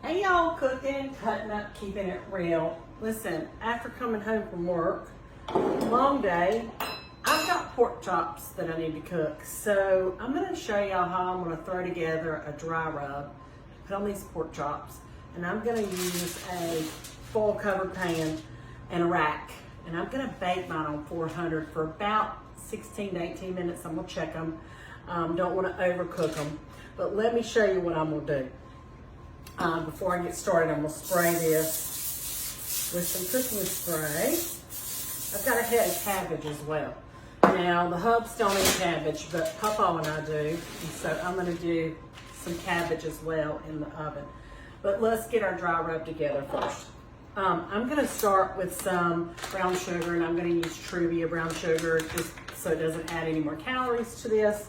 Hey y'all, cooking, cutting up, keeping it real. Listen, after coming home from work, long day, I've got pork chops that I need to cook. So I'm gonna show y'all how I'm gonna throw together a dry rub, put on these pork chops, and I'm gonna use a foil covered pan and a rack. And I'm gonna bake mine on 400 for about 16 to 18 minutes. I'm gonna check them. Don't wanna overcook them. But let me show you what I'm gonna do. Before I get started, I'm gonna spray this with some cooking spray. I've got a head of cabbage as well. Now, the hubs don't eat cabbage, but Papa and I do. And so I'm gonna do some cabbage as well in the oven. But let's get our dry rub together first. I'm gonna start with some brown sugar, and I'm gonna use Truvia brown sugar just so it doesn't add any more calories to this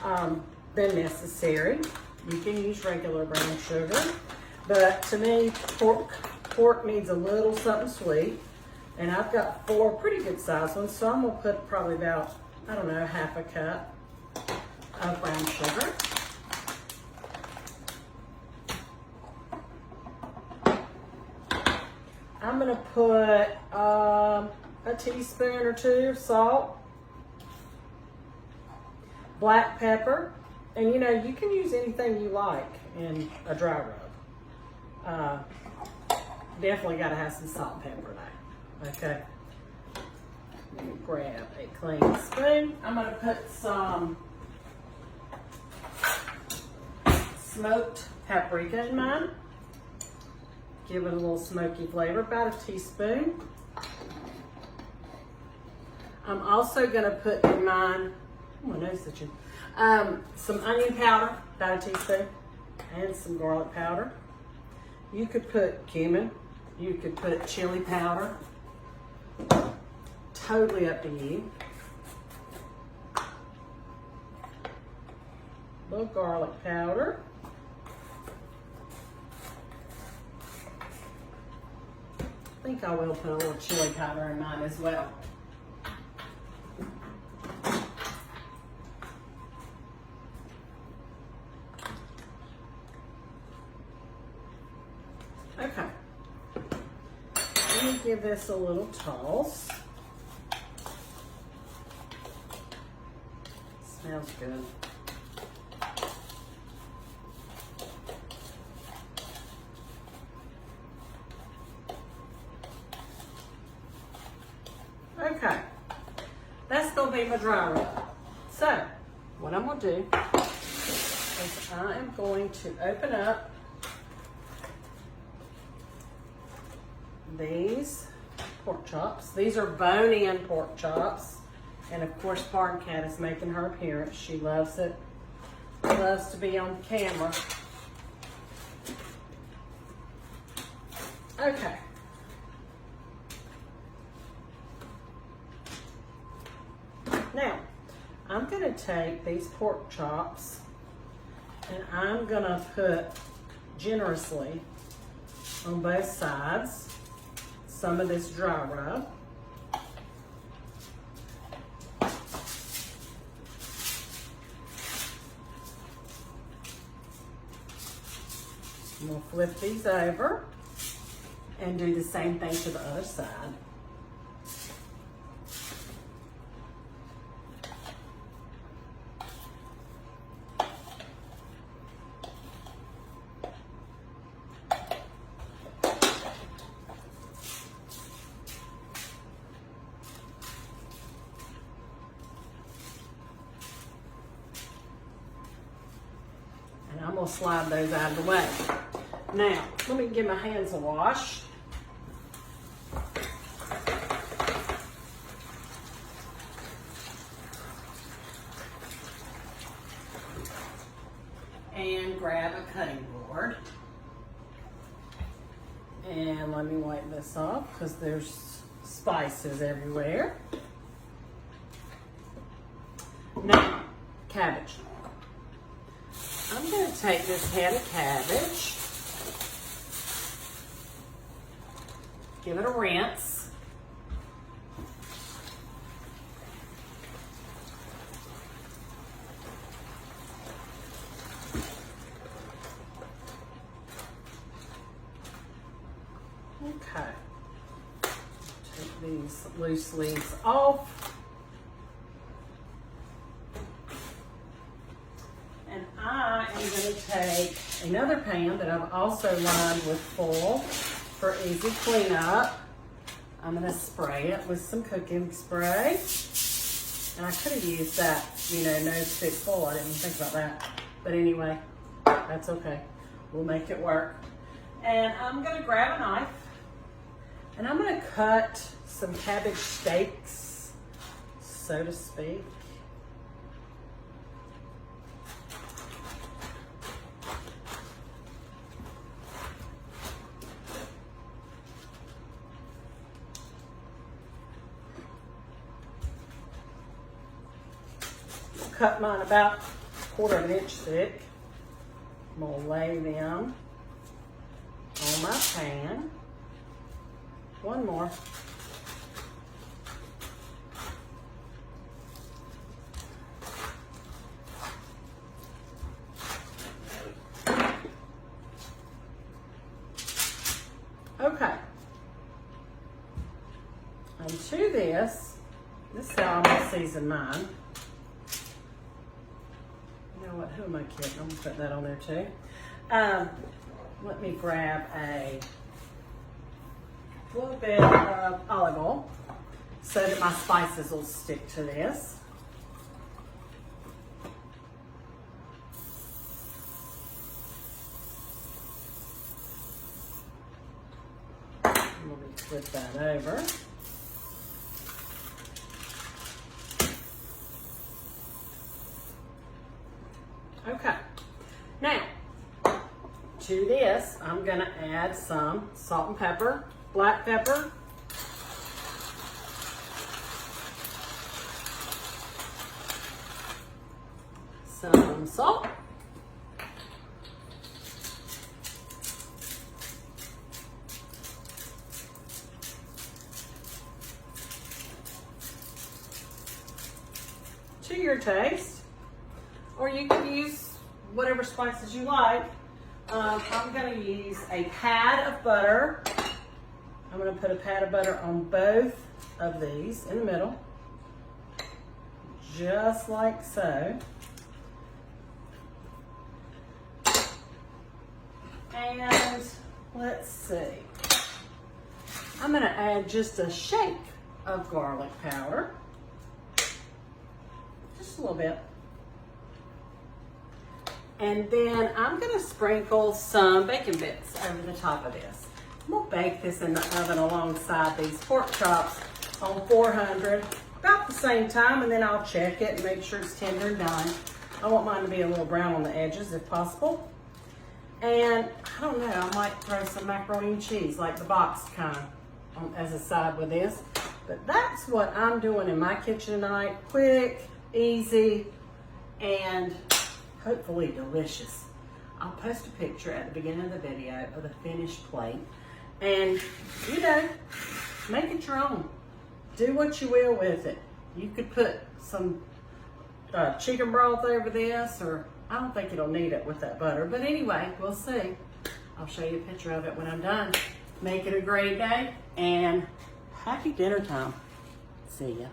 than necessary. You can use regular brown sugar, but to me, pork needs a little something sweet. And I've got 4 pretty good sized ones, so I'm gonna put probably about, I don't know, half a cup of brown sugar. I'm gonna put a teaspoon or 2 of salt, black pepper, and you know, you can use anything you like in a dry rub. Definitely gotta have some salt and pepper though, okay? Let me grab a clean spoon. I'm gonna put some smoked paprika in mine. Give it a little smoky flavor, about a teaspoon. I'm also gonna put in mine, oh, my nose is itching. Some onion powder, about a teaspoon, and some garlic powder. You could put cumin, you could put chili powder, totally up to you. A little garlic powder. I think I will put a little chili powder in mine as well. Okay, let me give this a little toss. Smells good. Okay, that's gonna be my dry rub. So, what I'm gonna do is I am going to open up these pork chops. These are bone-in pork chops. And of course, Farm Cat is making her appearance. She loves it. Loves to be on camera. Okay. Now, I'm gonna take these pork chops and I'm gonna put generously on both sides some of this dry rub. We'll flip these over and do the same thing to the other side. And I'm gonna slide those out of the way. Now, let me give my hands a wash. And grab a cutting board. And let me wipe this off because there's spices everywhere. Now, cabbage. I'm going to take this head of cabbage, give it a rinse, Okay. Take these loose leaves off. And I am going to take another pan that I've also lined with foil for easy cleanup. I'm going to spray it with some cooking spray. And I could have used that, no-stick foil. I didn't even think about that. But anyway, that's okay. We'll make it work. And I'm going to grab a knife. And I'm going to cut some cabbage steaks, so to speak. Cut mine about 1/4 inch thick. I'm going to lay them on my pan. One more. Okay. And to this is how I'm going to season mine. You know what? Who am I kidding? I'm going to put that on there too. Let me grab a little bit of olive oil so that my spices will stick to this. Let me flip that over. Okay, now to this I'm going to add some salt and pepper, black pepper, some salt, to your taste, or you can use whatever spices you like. I'm going to use a pad of butter. I'm going to put a pad of butter on both of these in the middle, just like so. And let's see. I'm going to add just a shake of garlic powder. Just a little bit. And then I'm going to sprinkle some bacon bits over the top of this. We'll bake this in the oven alongside these pork chops on 400 about the same time, and then I'll check it and make sure it's tender and done. I want mine to be a little brown on the edges if possible. And I don't know, I might throw some macaroni and cheese like the box kind as a side with this. But that's what I'm doing in my kitchen tonight. Quick, easy, and hopefully delicious. I'll post a picture at the beginning of the video of the finished plate. And, make it your own. Do what you will with it. You could put some chicken broth over this, or I don't think it'll need it with that butter. But anyway, we'll see. I'll show you a picture of it when I'm done. Make it a great day, and happy dinner time. See ya.